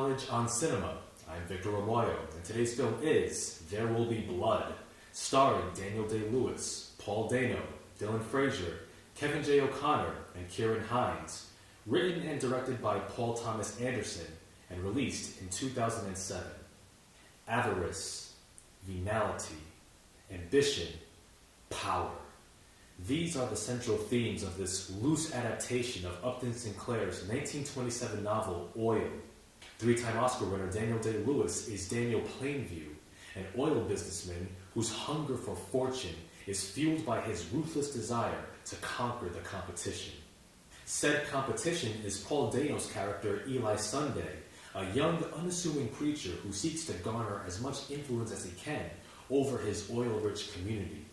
Knowledge on Cinema. I'm Victor Omoayo, and today's film is There Will Be Blood, starring Daniel Day-Lewis, Paul Dano, Dylan Frazier, Kevin J. O'Connor, and Kieran Hines, written and directed by Paul Thomas Anderson, and released in 2007. Avarice, venality, ambition, power. These are the central themes of this loose adaptation of Upton Sinclair's 1927 novel, Oil. Three-time Oscar winner Daniel Day-Lewis is Daniel Plainview, an oil businessman whose hunger for fortune is fueled by his ruthless desire to conquer the competition. Said competition is Paul Dano's character Eli Sunday, a young, unassuming preacher who seeks to garner as much influence as he can over his oil-rich community.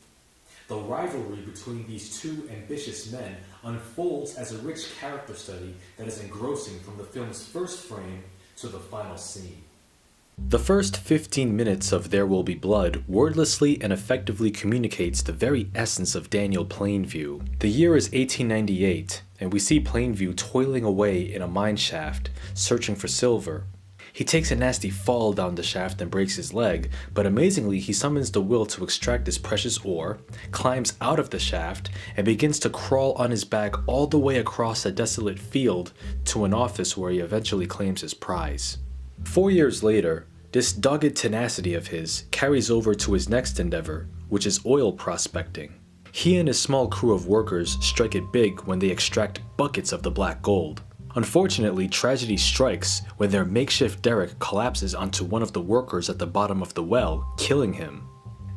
The rivalry between these two ambitious men unfolds as a rich character study that is engrossing from the film's first frame to the final scene. The first 15 minutes of There Will Be Blood wordlessly and effectively communicates the very essence of Daniel Plainview. The year is 1898, and we see Plainview toiling away in a mine shaft, searching for silver. He takes a nasty fall down the shaft and breaks his leg, but amazingly he summons the will to extract this precious ore, climbs out of the shaft, and begins to crawl on his back all the way across a desolate field to an office where he eventually claims his prize. 4 years later, this dogged tenacity of his carries over to his next endeavor, which is oil prospecting. He and his small crew of workers strike it big when they extract buckets of the black gold. Unfortunately, tragedy strikes when their makeshift derrick collapses onto one of the workers at the bottom of the well, killing him.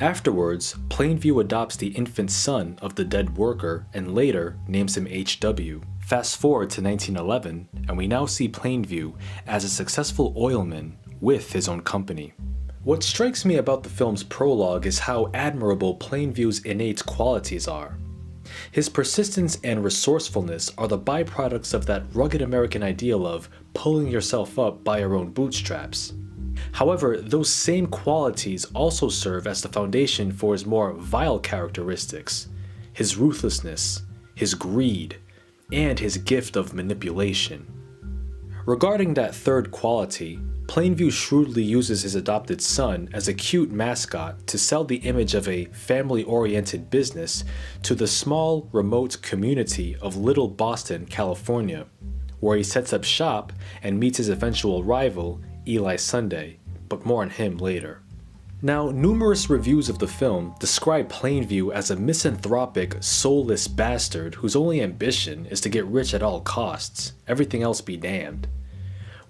Afterwards, Plainview adopts the infant son of the dead worker and later names him HW. Fast forward to 1911, and we now see Plainview as a successful oilman with his own company. What strikes me about the film's prologue is how admirable Plainview's innate qualities are. His persistence and resourcefulness are the byproducts of that rugged American ideal of pulling yourself up by your own bootstraps. However, those same qualities also serve as the foundation for his more vile characteristics, his ruthlessness, his greed, and his gift of manipulation. Regarding that third quality, Plainview shrewdly uses his adopted son as a cute mascot to sell the image of a family-oriented business to the small, remote community of Little Boston, California, where he sets up shop and meets his eventual rival, Eli Sunday, but more on him later. Now, numerous reviews of the film describe Plainview as a misanthropic, soulless bastard whose only ambition is to get rich at all costs, everything else be damned.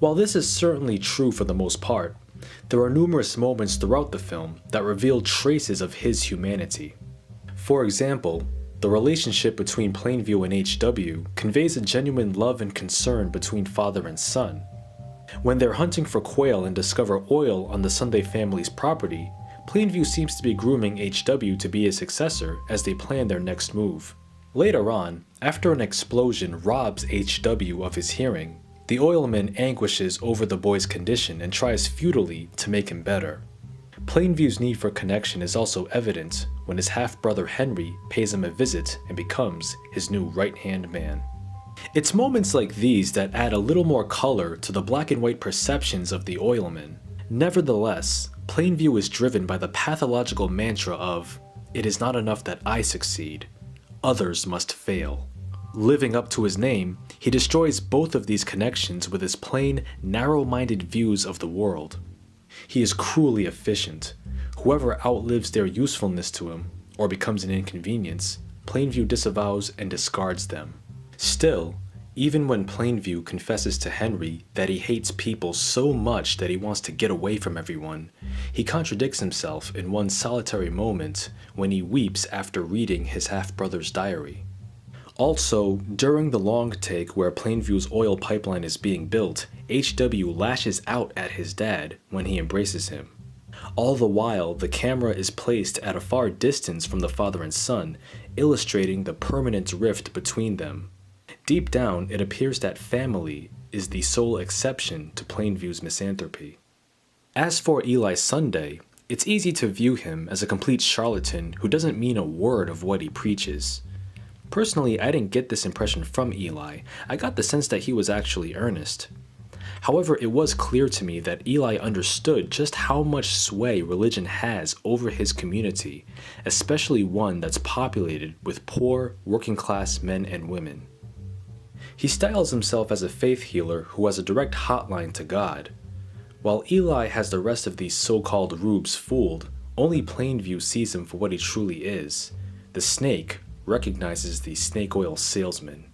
While this is certainly true for the most part, there are numerous moments throughout the film that reveal traces of his humanity. For example, the relationship between Plainview and HW conveys a genuine love and concern between father and son. When they're hunting for quail and discover oil on the Sunday family's property, Plainview seems to be grooming HW to be his successor as they plan their next move. Later on, after an explosion robs HW of his hearing, the oilman anguishes over the boy's condition and tries futilely to make him better. Plainview's need for connection is also evident when his half-brother Henry pays him a visit and becomes his new right-hand man. It's moments like these that add a little more color to the black and white perceptions of the oilman. Nevertheless, Plainview is driven by the pathological mantra of, "It is not enough that I succeed, others must fail." Living up to his name, he destroys both of these connections with his plain, narrow-minded views of the world. He is cruelly efficient. Whoever outlives their usefulness to him, or becomes an inconvenience, Plainview disavows and discards them. Still, even when Plainview confesses to Henry that he hates people so much that he wants to get away from everyone, he contradicts himself in one solitary moment when he weeps after reading his half-brother's diary. Also, during the long take where Plainview's oil pipeline is being built, HW lashes out at his dad when he embraces him. All the while, the camera is placed at a far distance from the father and son, illustrating the permanent rift between them. Deep down, it appears that family is the sole exception to Plainview's misanthropy. As for Eli Sunday, it's easy to view him as a complete charlatan who doesn't mean a word of what he preaches. Personally, I didn't get this impression from Eli. I got the sense that he was actually earnest. However, it was clear to me that Eli understood just how much sway religion has over his community, especially one that's populated with poor, working-class men and women. He styles himself as a faith healer who has a direct hotline to God. While Eli has the rest of these so-called rubes fooled, only Plainview sees him for what he truly is. The snake recognizes the snake oil salesman.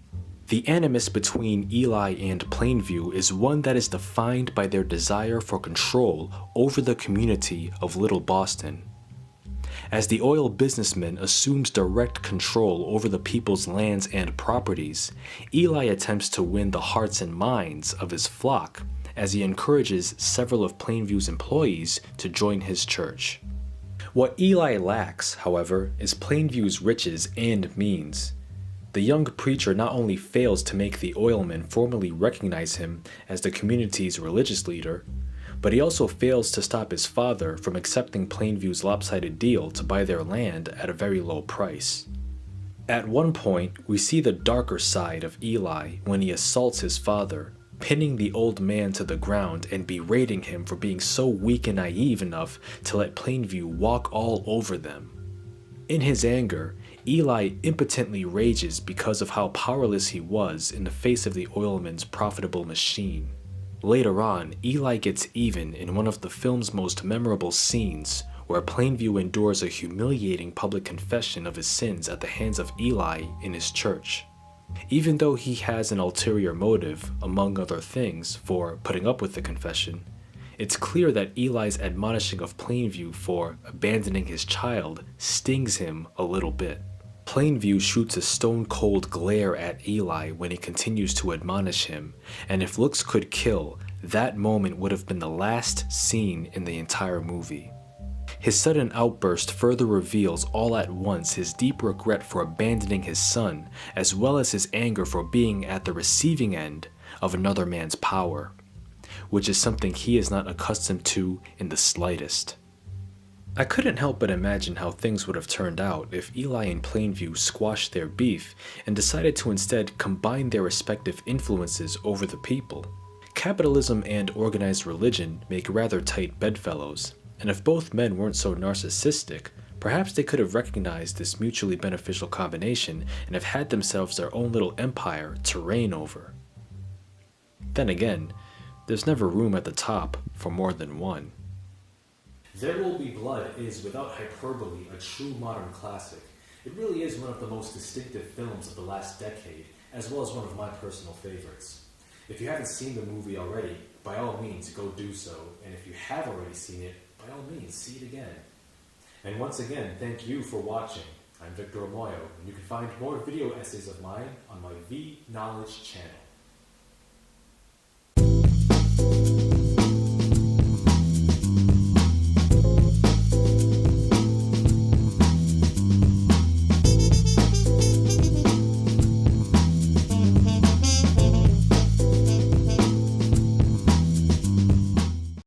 The animus between Eli and Plainview is one that is defined by their desire for control over the community of Little Boston. As the oil businessman assumes direct control over the people's lands and properties, Eli attempts to win the hearts and minds of his flock as he encourages several of Plainview's employees to join his church. What Eli lacks, however, is Plainview's riches and means. The young preacher not only fails to make the oilmen formally recognize him as the community's religious leader, but he also fails to stop his father from accepting Plainview's lopsided deal to buy their land at a very low price. At one point, we see the darker side of Eli when he assaults his father, pinning the old man to the ground and berating him for being so weak and naive enough to let Plainview walk all over them. In his anger, Eli impotently rages because of how powerless he was in the face of the oilman's profitable machine. Later on, Eli gets even in one of the film's most memorable scenes, where Plainview endures a humiliating public confession of his sins at the hands of Eli in his church. Even though he has an ulterior motive, among other things, for putting up with the confession, it's clear that Eli's admonishing of Plainview for abandoning his child stings him a little bit. Plainview shoots a stone-cold glare at Eli when he continues to admonish him, and if looks could kill, that moment would have been the last scene in the entire movie. His sudden outburst further reveals all at once his deep regret for abandoning his son, as well as his anger for being at the receiving end of another man's power, which is something he is not accustomed to in the slightest. I couldn't help but imagine how things would have turned out if Eli and Plainview squashed their beef and decided to instead combine their respective influences over the people. Capitalism and organized religion make rather tight bedfellows, and if both men weren't so narcissistic, perhaps they could have recognized this mutually beneficial combination and have had themselves their own little empire to reign over. Then again, there's never room at the top for more than one. There Will Be Blood is, without hyperbole, a true modern classic. It really is one of the most distinctive films of the last decade, as well as one of my personal favorites. If you haven't seen the movie already, by all means go do so, and if you have already seen it, by all means see it again. And once again, thank you for watching. I'm Victor Omoayo, and you can find more video essays of mine on my V Knowledge channel.